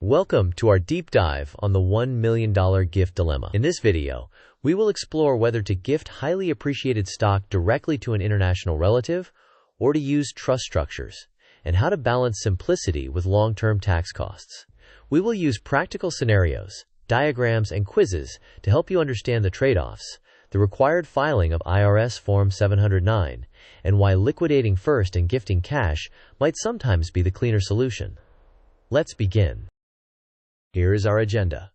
Welcome to our deep dive on the $1 million gift dilemma. In this video, we will explore whether to gift highly appreciated stock directly to an international relative or to use trust structures, and how to balance simplicity with long-term tax costs. We will use practical scenarios, diagrams, and quizzes to help you understand the trade-offs, the required filing of IRS Form 709, and why liquidating first and gifting cash might sometimes be the cleaner solution. Let's begin. Here is our agenda.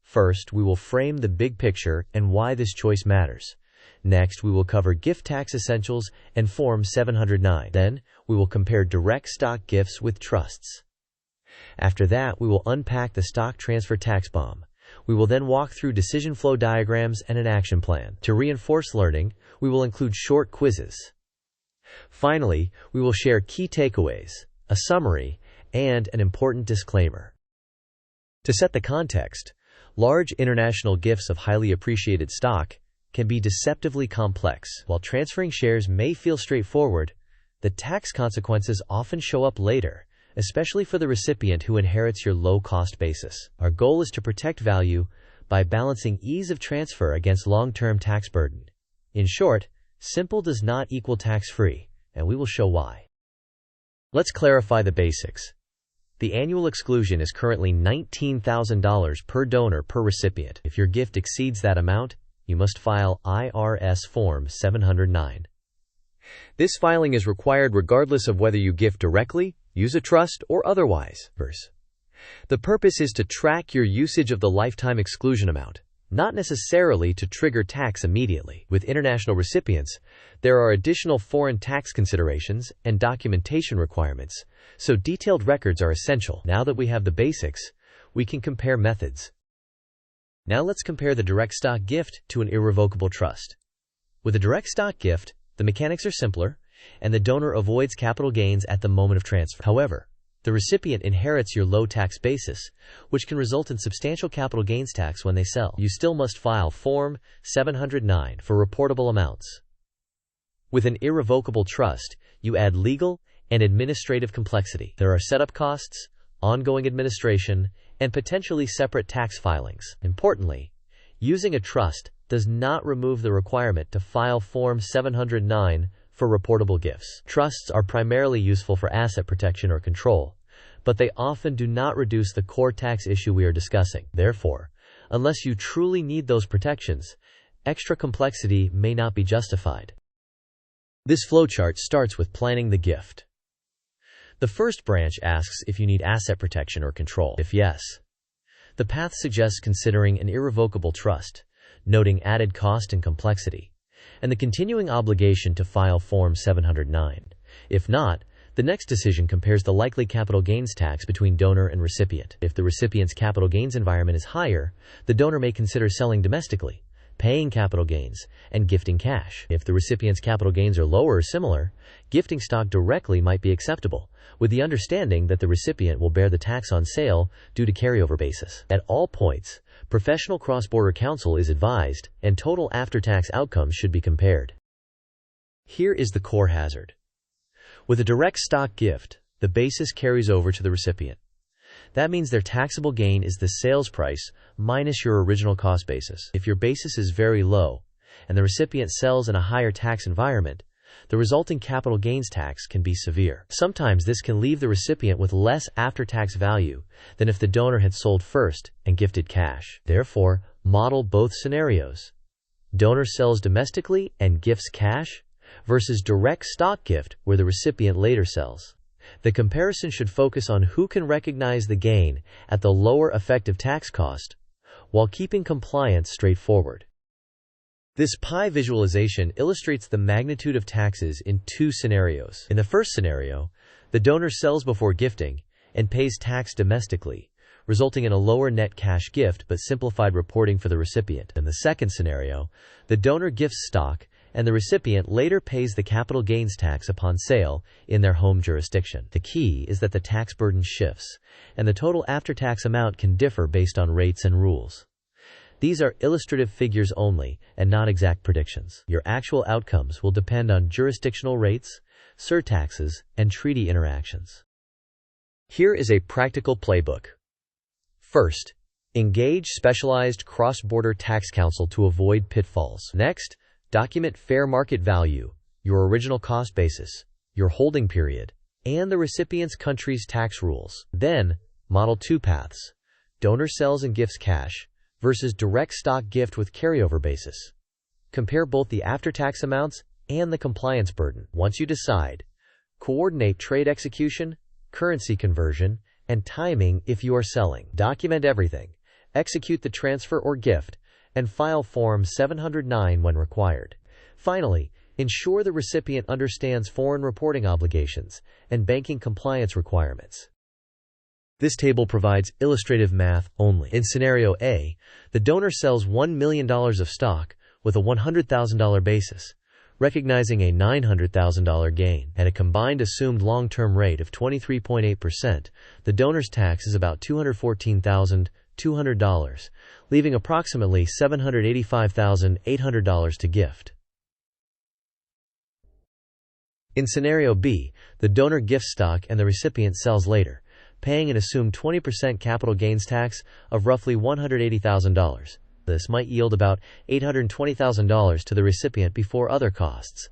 First, we will frame the big picture and why this choice matters. Next, we will cover gift tax essentials and Form 709. Then, we will compare direct stock gifts with trusts. After that, we will unpack the stock transfer tax bomb. We will then walk through decision flow diagrams and an action plan. To reinforce learning, we will include short quizzes. Finally, we will share key takeaways, a summary, and an important disclaimer. To set the context, large international gifts of highly appreciated stock can be deceptively complex. While transferring shares may feel straightforward, the tax consequences often show up later, especially for the recipient who inherits your low-cost basis. Our goal is to protect value by balancing ease of transfer against long-term tax burden. In short, simple does not equal tax-free, and we will show why. Let's clarify the basics. The annual exclusion is currently $19,000 per donor per recipient. If your gift exceeds that amount, you must file IRS Form 709. This filing is required regardless of whether you gift directly, use a trust, or otherwise. The purpose is to track your usage of the lifetime exclusion amount, not necessarily to trigger tax immediately. With international recipients, there are additional foreign tax considerations and documentation requirements, so detailed records are essential. Now that we have the basics, we can compare methods. Now let's compare the direct stock gift to an irrevocable trust. With a direct stock gift, the mechanics are simpler, and the donor avoids capital gains at the moment of transfer. However, the recipient inherits your low tax basis, which can result in substantial capital gains tax when they sell. You still must file Form 709 for reportable amounts. With an irrevocable trust, you add legal and administrative complexity. There are setup costs, ongoing administration, and potentially separate tax filings. Importantly, using a trust does not remove the requirement to file Form 709 for reportable gifts. Trusts are primarily useful for asset protection or control, but they often do not reduce the core tax issue we are discussing. Therefore, unless you truly need those protections, extra complexity may not be justified. This flowchart starts with planning the gift. The first branch asks if you need asset protection or control. If yes, the path suggests considering an irrevocable trust, noting added cost and complexity, and the continuing obligation to file Form 709. If not, the next decision compares the likely capital gains tax between donor and recipient. If the recipient's capital gains environment is higher, the donor may consider selling domestically, paying capital gains, and gifting cash. If the recipient's capital gains are lower or similar, gifting stock directly might be acceptable, with the understanding that the recipient will bear the tax on sale due to carryover basis. At all points, professional cross-border counsel is advised, and total after-tax outcomes should be compared. Here is the core hazard. With a direct stock gift, the basis carries over to the recipient. That means their taxable gain is the sales price minus your original cost basis. If your basis is very low, and the recipient sells in a higher tax environment, the resulting capital gains tax can be severe. Sometimes this can leave the recipient with less after-tax value than if the donor had sold first and gifted cash. Therefore, model both scenarios. Donor sells domestically and gifts cash versus direct stock gift where the recipient later sells. The comparison should focus on who can recognize the gain at the lower effective tax cost while keeping compliance straightforward. This pie visualization illustrates the magnitude of taxes in two scenarios. In the first scenario, the donor sells before gifting and pays tax domestically, resulting in a lower net cash gift but simplified reporting for the recipient. In the second scenario, the donor gifts stock and the recipient later pays the capital gains tax upon sale in their home jurisdiction. The key is that the tax burden shifts, and the total after-tax amount can differ based on rates and rules. These are illustrative figures only, and not exact predictions. Your actual outcomes will depend on jurisdictional rates, surtaxes, and treaty interactions. Here is a practical playbook. First, engage specialized cross-border tax counsel to avoid pitfalls. Next, document fair market value, your original cost basis, your holding period, and the recipient's country's tax rules. Then, model two paths: donor sells and gifts cash versus direct stock gift with carryover basis. Compare both the after-tax amounts and the compliance burden. Once you decide, coordinate trade execution, currency conversion, and timing if you are selling. Document everything, execute the transfer or gift, and file Form 709 when required. Finally, ensure the recipient understands foreign reporting obligations and banking compliance requirements. This table provides illustrative math only. In scenario A, the donor sells $1 million of stock with a $100,000 basis, recognizing a $900,000 gain. At a combined assumed long-term rate of 23.8%, the donor's tax is about $214,200, leaving approximately $785,800 to gift. In scenario B, the donor gifts stock and the recipient sells later, paying an assumed 20% capital gains tax of roughly $180,000. This might yield about $820,000 to the recipient before other costs.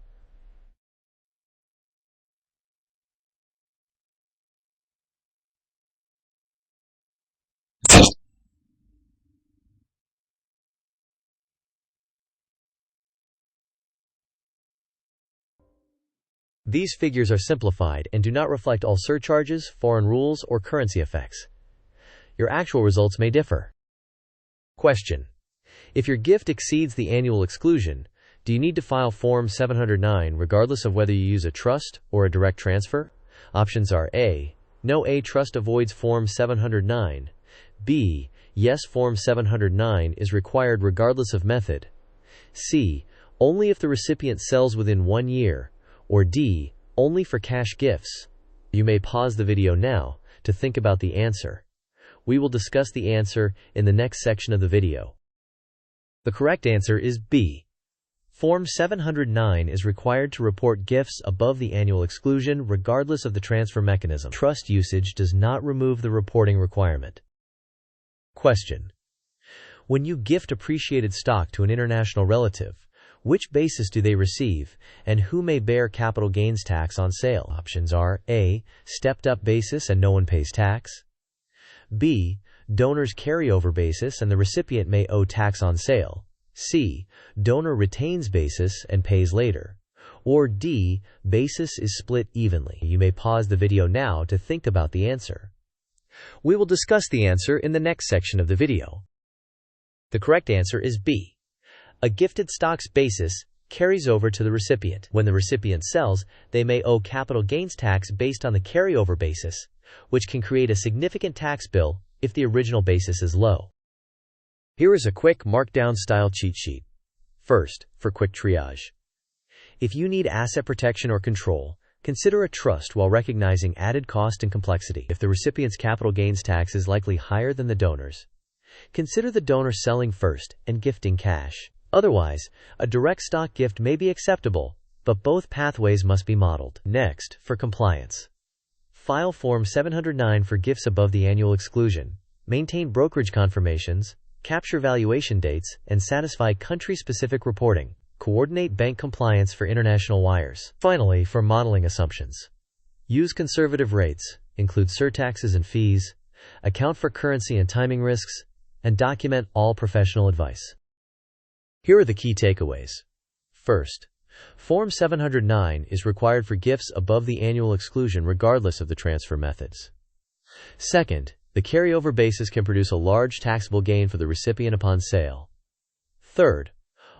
These figures are simplified and do not reflect all surcharges, foreign rules, or currency effects. Your actual results may differ. Question: if your gift exceeds the annual exclusion, do you need to file Form 709 regardless of whether you use a trust or a direct transfer? Options are A. No, a trust avoids Form 709. B. Yes, Form 709 is required regardless of method. C. Only if the recipient sells within 1 year. Or D. Only for cash gifts. You may pause the video now to think about the answer. We will discuss the answer in the next section of the video. The correct answer is B. Form 709 is required to report gifts above the annual exclusion regardless of the transfer mechanism. Trust usage does not remove the reporting requirement. Question: when you gift appreciated stock to an international relative, which basis do they receive, and who may bear capital gains tax on sale? Options are A. Stepped-up basis and no one pays tax. B. Donor's carryover basis and the recipient may owe tax on sale. C. Donor retains basis and pays later. Or D. Basis is split evenly. You may pause the video now to think about the answer. We will discuss the answer in the next section of the video. The correct answer is B. A gifted stock's basis carries over to the recipient. When the recipient sells, they may owe capital gains tax based on the carryover basis, which can create a significant tax bill if the original basis is low. Here is a quick markdown-style cheat sheet. First, for quick triage. If you need asset protection or control, consider a trust while recognizing added cost and complexity. If the recipient's capital gains tax is likely higher than the donor's, consider the donor selling first and gifting cash. Otherwise, a direct stock gift may be acceptable, but both pathways must be modeled. Next, for compliance. File Form 709 for gifts above the annual exclusion. Maintain brokerage confirmations, capture valuation dates, and satisfy country-specific reporting. Coordinate bank compliance for international wires. Finally, for modeling assumptions. Use conservative rates, include surtaxes and fees, account for currency and timing risks, and document all professional advice. Here are the key takeaways. First, Form 709 is required for gifts above the annual exclusion regardless of the transfer methods. Second, the carryover basis can produce a large taxable gain for the recipient upon sale. Third,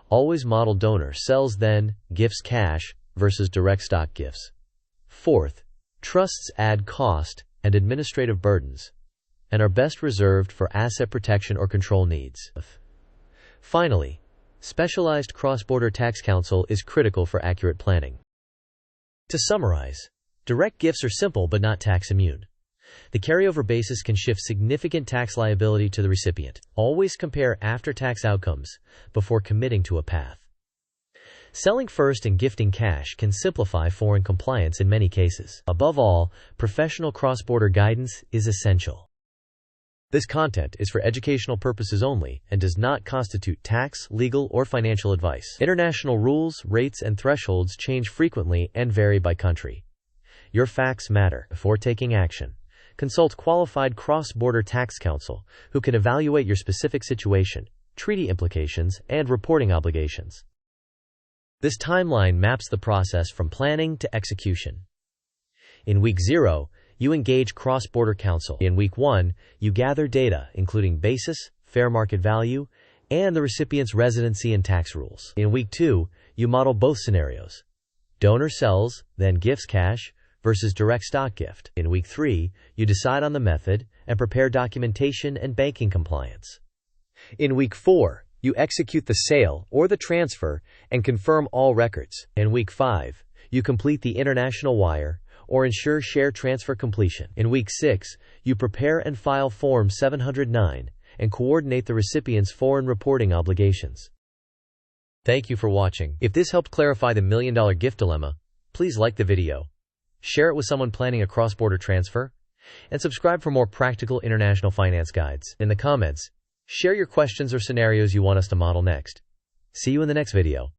always model donor sells then, gifts cash versus direct stock gifts. Fourth, trusts add cost and administrative burdens and are best reserved for asset protection or control needs. Finally, specialized cross-border tax counsel is critical for accurate planning. To summarize, direct gifts are simple but not tax immune. The carryover basis can shift significant tax liability to the recipient. Always compare after-tax outcomes before committing to a path. Selling first and gifting cash can simplify foreign compliance in many cases. Above all, professional cross-border guidance is essential. This content is for educational purposes only and does not constitute tax, legal, or financial advice. International rules, rates, and thresholds change frequently and vary by country. Your facts matter. Before taking action, consult qualified cross-border tax counsel who can evaluate your specific situation, treaty implications, and reporting obligations. This timeline maps the process from planning to execution. In Week 0, you engage cross-border counsel. In Week 1, you gather data, including basis, fair market value, and the recipient's residency and tax rules. In Week 2, you model both scenarios: donor sells, then gifts cash, versus direct stock gift. In Week 3, you decide on the method and prepare documentation and banking compliance. In Week 4, you execute the sale or the transfer and confirm all records. In Week 5, you complete the international wire or ensure share transfer completion. In Week 6, you prepare and file Form 709 and coordinate the recipient's foreign reporting obligations. Thank you for watching. If this helped clarify the million-dollar gift dilemma, please like the video, share it with someone planning a cross-border transfer, and subscribe for more practical international finance guides. In the comments, share your questions or scenarios you want us to model next. See you in the next video.